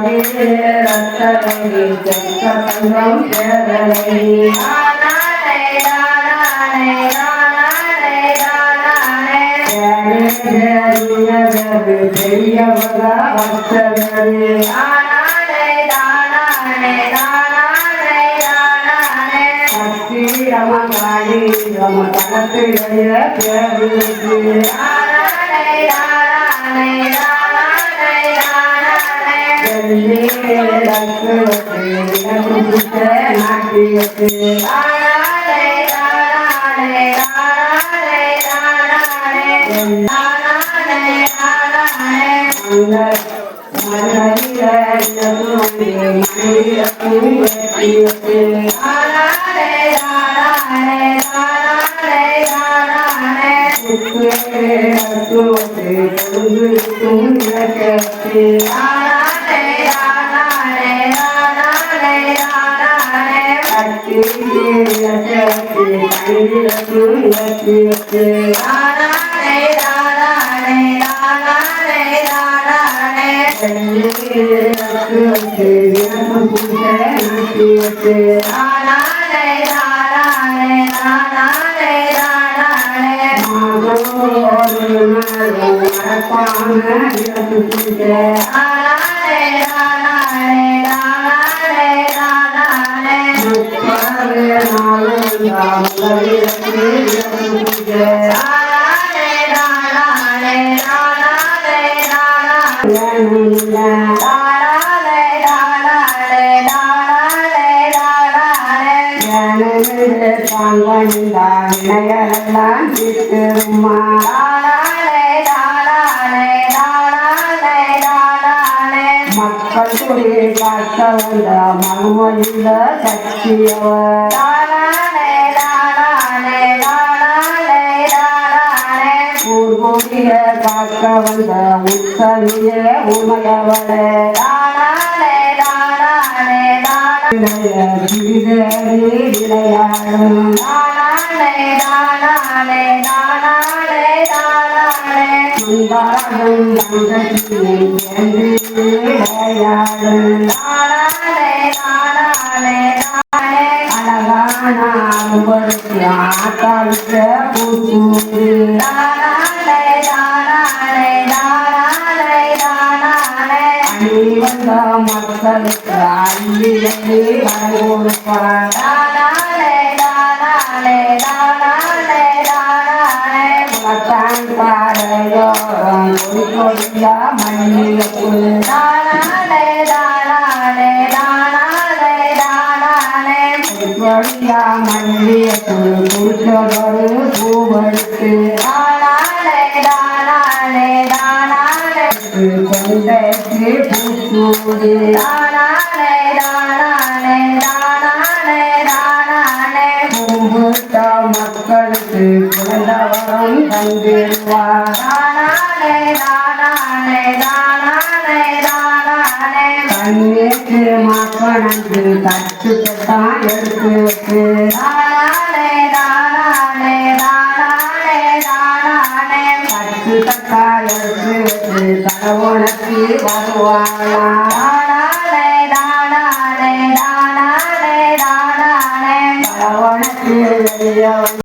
ரத்தனை தங்கம் பேரனை பெரியவர பக்தனே சக்தி ரமகாளி ரமகணத்திலே பேருக்கு நாட்டியத்து மக்கள் துறை காக்க வந்த மனமொழிந்த சக்தியவர் ஊர்கோடிய காக்க வந்த உத்தனிய உமையவளே விளையாடும் ஆட்டாளுக்கு பூசூரி வந்த மக்களுக்கு அள்ளி கொடுப்பார் மக்களுக்கு குழந்தவரம் தந்திருவார் கண்ணேற்று மக்களுக்கு கற்றுக்கத்தான் எடுத்து வச்சு கற்றுக்கத்தான் எடுத்து வச்சு கடவுளுக்கு வருவாளா